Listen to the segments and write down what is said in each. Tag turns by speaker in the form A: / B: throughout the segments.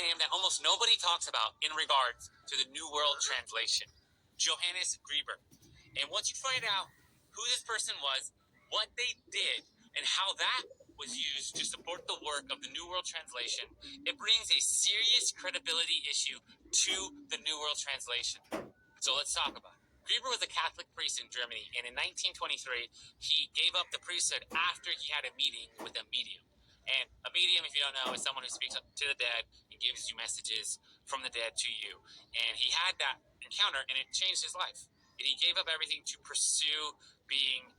A: name that almost nobody talks about in regards to the New World Translation, Johannes Grieber. And once you find out who this person was, what they did, and how that was used to support the work of the New World Translation, it brings a serious credibility issue to the New World Translation. So let's talk about it. Grieber was a Catholic priest in Germany, and in 1923, he gave up the priesthood after he had a meeting with a medium. And a medium, if you don't know, is someone who speaks to the dead and gives you messages from the dead to you. And he had that encounter, and it changed his life. And he gave up everything to pursue being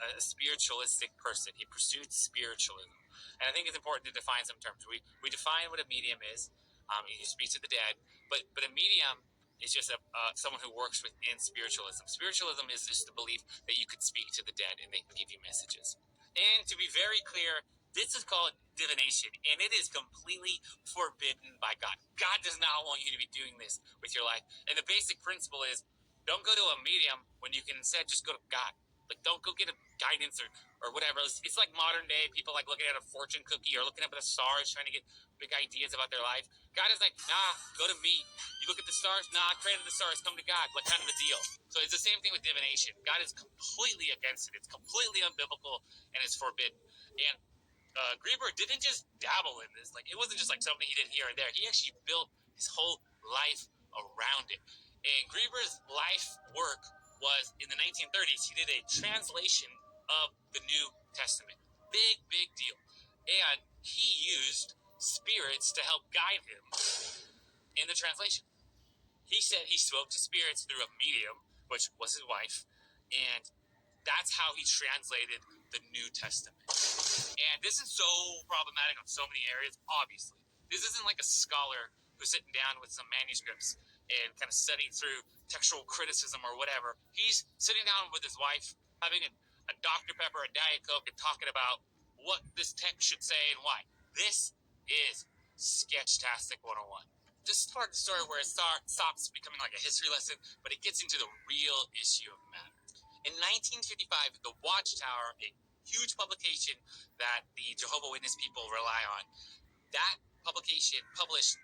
A: a spiritualistic person. He pursued spiritualism. And I think it's important to define some terms. We define what a medium is. He speaks to the dead. But a medium is just someone who works within spiritualism. Spiritualism is just the belief that you could speak to the dead and they can give you messages. And to be very clear, this is called divination, and it is completely forbidden by God. God does not want you to be doing this with your life. And the basic principle is, don't go to a medium when you can instead just go to God. Like, don't go get a guidance or whatever. It's like modern day people like looking at a fortune cookie or looking up at the stars trying to get big ideas about their life. God is like, nah, go to me. You look at the stars, nah, I created the stars, come to God. What kind of a deal? So it's the same thing with divination. God is completely against it. It's completely unbiblical and it's forbidden. And Grieber didn't just dabble in this. Like, it wasn't just like something he did here and there. He actually built his whole life around it. And Grieber's life work was in the 1930s. He did a translation of the New Testament. Big deal. And he used spirits to help guide him in the translation. He said he spoke to spirits through a medium, which was his wife, and that's how he translated the New Testament. And this is so problematic on so many areas, obviously. This isn't like a scholar who's sitting down with some manuscripts and kind of studying through textual criticism or whatever. He's sitting down with his wife, having a Dr. Pepper, a Diet Coke, and talking about what this text should say and why. This is Sketchtastic 101. This is part of the story where it stops becoming like a history lesson, but it gets into the real issue of the matter. In 1955, the Watchtower, a huge publication that the Jehovah's Witness people rely on, that publication published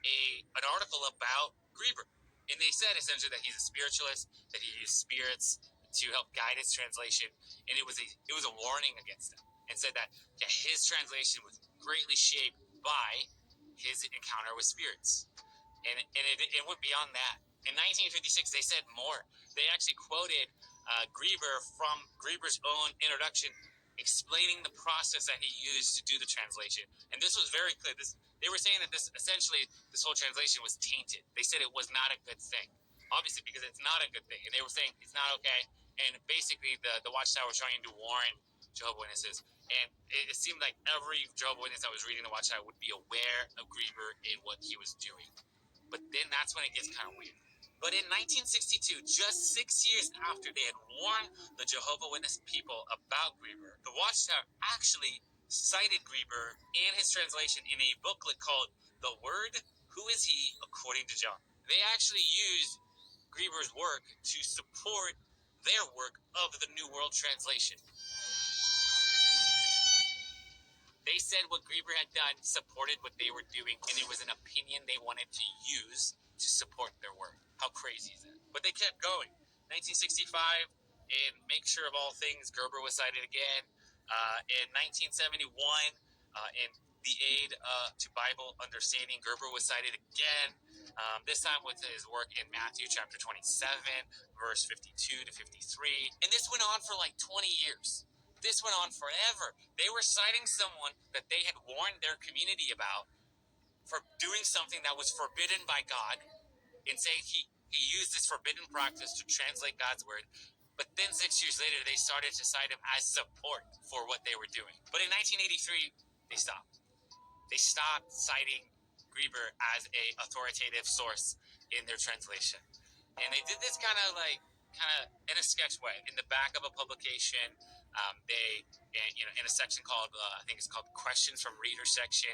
A: an article about Grieber. And they said essentially that he's a spiritualist, that he used spirits to help guide his translation, and it was a warning against him, and said that his translation was greatly shaped by his encounter with spirits. And it went beyond that. In 1956, they said more. They actually quoted Grieber from Grieber's own introduction, explaining the process that he used to do the translation. And this was very clear. They were saying that this whole translation was tainted. They said it was not a good thing, obviously, because it's not a good thing. And they were saying it's not okay. And basically, the Watchtower was trying to warn Jehovah's Witnesses. And it seemed like every Jehovah's Witness that was reading the Watchtower would be aware of Grieber and what he was doing. But then that's when it gets kind of weird. But in 1962, just 6 years after they had warned the Jehovah's Witness people about Grieber, the Watchtower actually cited Grieber and his translation in a booklet called The Word, Who Is He, According to John. They actually used Grieber's work to support their work of the New World Translation. They said what Grieber had done supported what they were doing, and it was an opinion they wanted to use to support their work. How crazy is that? But they kept going. 1965, in Make Sure of All Things, Grieber was cited again. In 1971, in The Aid to Bible Understanding, Grieber was cited again. This time with his work in Matthew chapter 27, verse 52 to 53. And this went on for like 20 years. This went on forever. They were citing someone that they had warned their community about for doing something that was forbidden by God, and saying he used this forbidden practice to translate God's word. But then 6 years later, they started to cite him as support for what they were doing. But in 1983, they stopped. They stopped citing Grieber as a authoritative source in their translation. And they did this kind of in a sketch way. In the back of a publication, in a section called, I think it's called Questions from Reader section,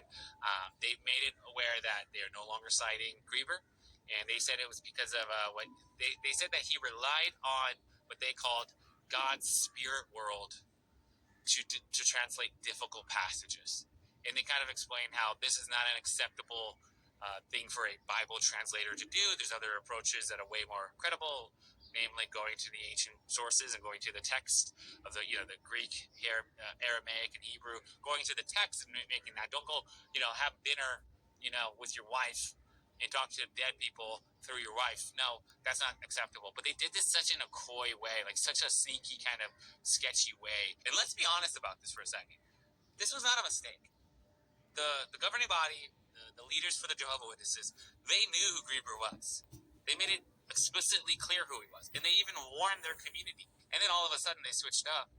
A: they made it aware that they are no longer citing Grieber. And they said it was because of what they said that he relied on what they called God's spirit world to translate difficult passages. And they kind of explained how this is not an acceptable thing for a Bible translator to do. There's other approaches that are way more credible, namely going to the ancient sources and going to the text of the the Greek, Aramaic, and Hebrew. Going to the text and making that. Don't go have dinner with your wife and talk to dead people through your wife. No, that's not acceptable. But they did this such in a coy way, like such a sneaky kind of sketchy way. And let's be honest about this for a second. This was not a mistake. The governing body, the leaders for the Jehovah's Witnesses, they knew who Grieber was. They made it explicitly clear who he was, and they even warned their community. And then all of a sudden, they switched up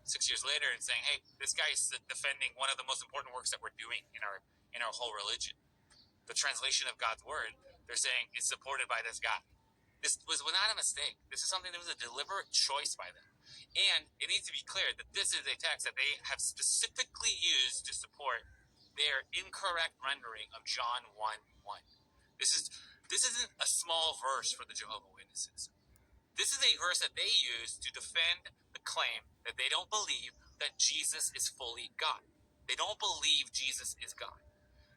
A: 6 years later and saying, "Hey, this guy is defending one of the most important works that we're doing in our whole religion, the translation of God's word." They're saying it's supported by this guy. This was not a mistake. This is something that was a deliberate choice by them. And it needs to be clear that this is a text that they have specifically used to support their incorrect rendering of John 1:1. This isn't a small verse for the Jehovah's Witnesses. This is a verse that they use to defend the claim that they don't believe that Jesus is fully God. They don't believe Jesus is God.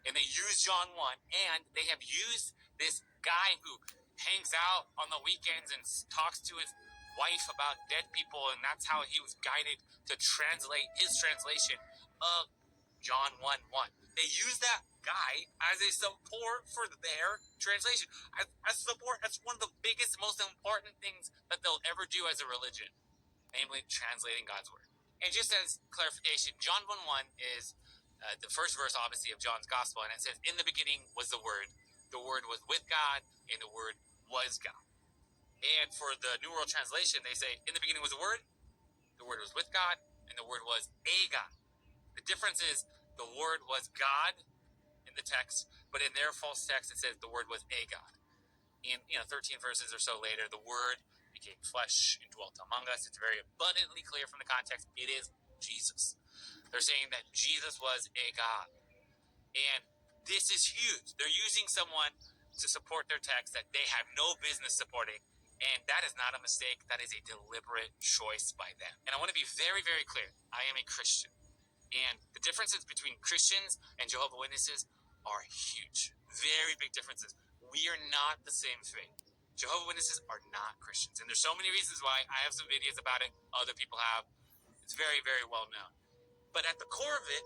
A: And they use John 1, and they have used this guy who hangs out on the weekends and talks to his wife about dead people, and that's how he was guided to translate his translation of John 1:1. They use that guy as a support for their translation. As support, that's one of the biggest, most important things that they'll ever do as a religion, namely translating God's word. And just as clarification, John 1:1 is the first verse, obviously, of John's gospel, and it says, "In the beginning was the Word. The Word was with God, and the Word was God." And for the New World Translation, they say, "In the beginning was the Word was with God, and the Word was a God." The difference is the Word was God in the text, but in their false text, it says the Word was a God. In 13 verses or so later, the Word became flesh and dwelt among us. It's very abundantly clear from the context. It is Jesus. They're saying that Jesus was a God. And this is huge. They're using someone to support their text that they have no business supporting. And that is not a mistake. That is a deliberate choice by them. And I want to be very, very clear. I am a Christian. And the differences between Christians and Jehovah's Witnesses are huge. Very big differences. We are not the same faith. Jehovah's Witnesses are not Christians. And there's so many reasons why. I have some videos about it. Other people have. It's very, very well known. But at the core of it,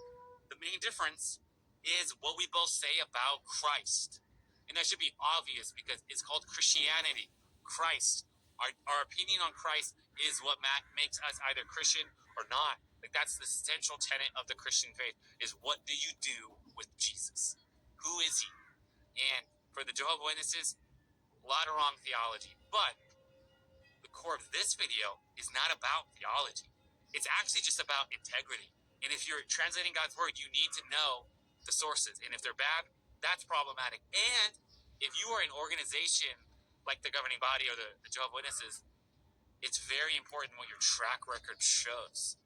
A: the main difference is what we both say about Christ. And that should be obvious because it's called Christianity. Christ. Our opinion on Christ is what makes us either Christian or not. Like, that's the central tenet of the Christian faith, is what do you do with Jesus? Who is he? And for the Jehovah's Witnesses, a lot of wrong theology. But the core of this video is not about theology. It's actually just about integrity. And if you're translating God's word, you need to know the sources. And if they're bad, that's problematic. And if you are an organization like the governing body or the Jehovah's Witnesses, it's very important what your track record shows.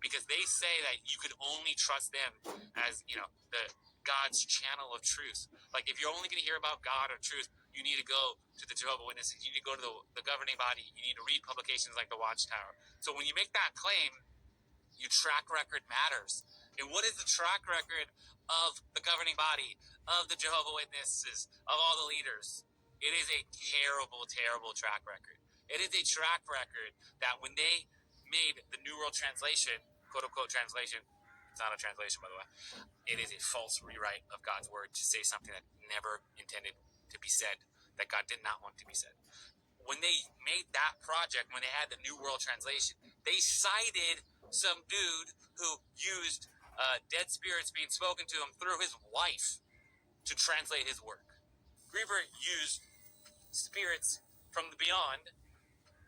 A: Because they say that you could only trust them as, the God's channel of truth. Like, if you're only going to hear about God or truth, you need to go to the Jehovah's Witnesses. You need to go to the governing body. You need to read publications like the Watchtower. So when you make that claim, your track record matters. And what is the track record of the governing body, of the Jehovah's Witnesses, of all the leaders? It is a terrible, terrible track record. It is a track record that when they made the New World Translation, quote-unquote translation, it's not a translation, by the way, it is a false rewrite of God's word to say something that never intended to be said, that God did not want to be said. When they made that project, when they had the New World Translation, they cited some dude who used dead spirits being spoken to him through his wife to translate his work. Grieber used spirits from the beyond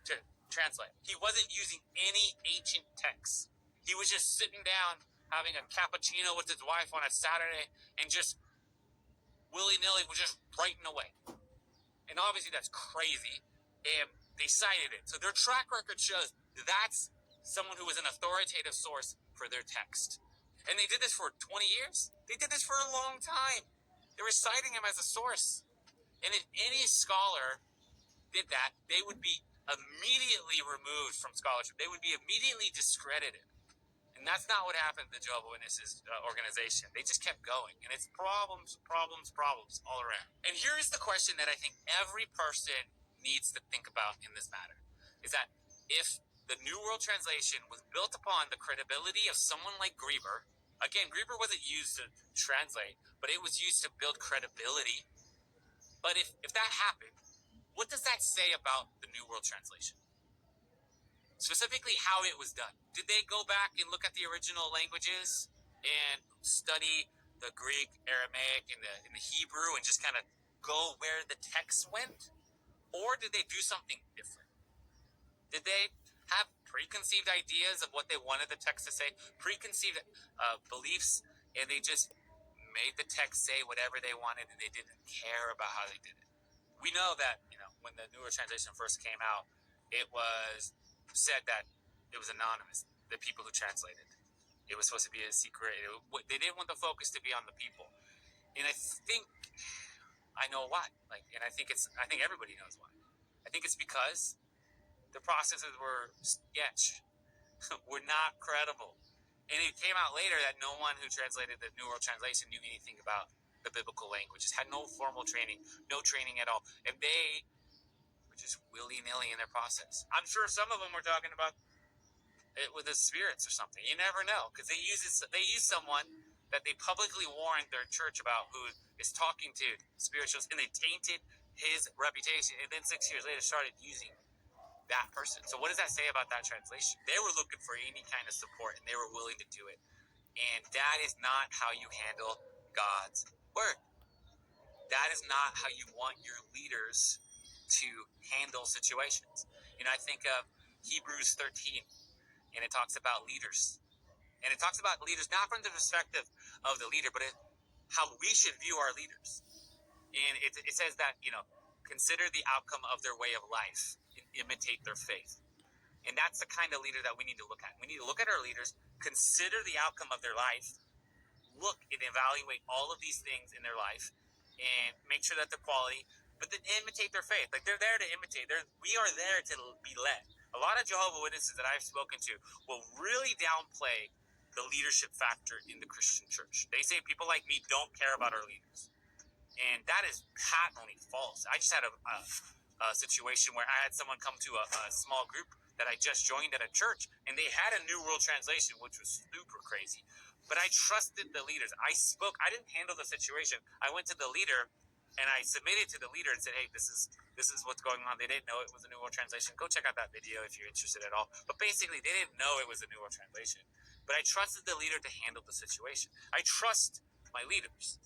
A: to translate. He wasn't using any ancient texts. He was just sitting down having a cappuccino with his wife on a Saturday and just willy-nilly was just writing away. And obviously that's crazy. And they cited it. So their track record shows that's someone who was an authoritative source for their text. And they did this for 20 years. They did this for a long time. They were citing him as a source. And if any scholar did that, they would be immediately removed from scholarship. They would be immediately discredited. And that's not what happened to the Jehovah's Witnesses organization. They just kept going. And it's problems, problems, problems all around. And here's the question that I think every person needs to think about in this matter. Is that if the New World Translation was built upon the credibility of someone like Grieber, again, Grieber wasn't used to translate, but it was used to build credibility. But if that happened, what does that say about the New World Translation? Specifically, how it was done. Did they go back and look at the original languages and study the Greek, Aramaic, and the Hebrew and just kind of go where the text went? Or did they do something different? Did they have preconceived ideas of what they wanted the text to say, preconceived beliefs, and they just made the text say whatever they wanted and they didn't care about how they did it? We know that, when the Newer Translation first came out, it was said that it was anonymous, the people who translated. It was supposed to be a secret. They didn't want the focus to be on the people. And I think I know why. And I think everybody knows why. I think it's because the processes were sketch, were not credible. And it came out later that no one who translated the New World Translation knew anything about the biblical languages, had no formal training, no training at all. And they were just willy-nilly in their process. I'm sure some of them were talking about it with the spirits or something. You never know, because they use someone that they publicly warned their church about who is talking to spirituals, and they tainted his reputation, and then 6 years later started using that person. So what does that say about that translation? They were looking for any kind of support, and they were willing to do it. And that is not how you handle God's word. That is not how you want your leaders to handle situations. I think of Hebrews 13, and it talks about leaders. And it talks about leaders not from the perspective of the leader, but how we should view our leaders. And it says that, consider the outcome of their way of life and imitate their faith. And that's the kind of leader that we need to look at. We need to look at our leaders, consider the outcome of their life, look and evaluate all of these things in their life, and make sure that they're quality, but then imitate their faith. They're there to imitate. We are there to be led. A lot of Jehovah's Witnesses that I've spoken to will really downplay the leadership factor in the Christian church. They say people like me don't care about our leaders. And that is patently false. I just had a situation where I had someone come to a small group that I just joined at a church, and they had a New World Translation, which was super crazy. But I trusted the leaders. I didn't handle the situation. I went to the leader, and I submitted to the leader and said, hey, this is what's going on. They didn't know it was a New World Translation. Go check out that video if you're interested at all. But basically, they didn't know it was a New World Translation. But I trusted the leader to handle the situation. I trust my leaders.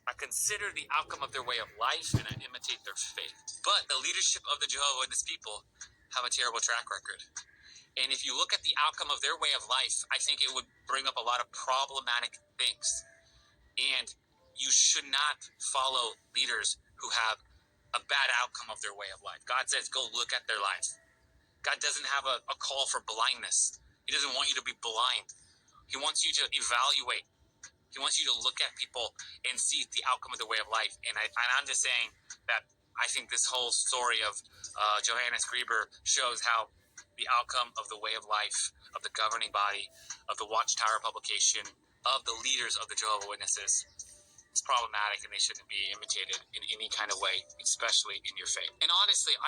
A: I consider the outcome of their way of life, and I imitate their faith. But the leadership of the Jehovah's Witness people have a terrible track record. And if you look at the outcome of their way of life, I think it would bring up a lot of problematic things. And you should not follow leaders who have a bad outcome of their way of life. God says, go look at their life. God doesn't have a call for blindness. He doesn't want you to be blind. He wants you to evaluate. He wants you to look at people and see the outcome of the way of life. And I'm just saying that I think this whole story of Johannes Grieber shows how the outcome of the way of life, of the governing body, of the Watchtower publication, of the leaders of the Jehovah's Witnesses is problematic, and they shouldn't be imitated in any kind of way, especially in your faith. And honestly,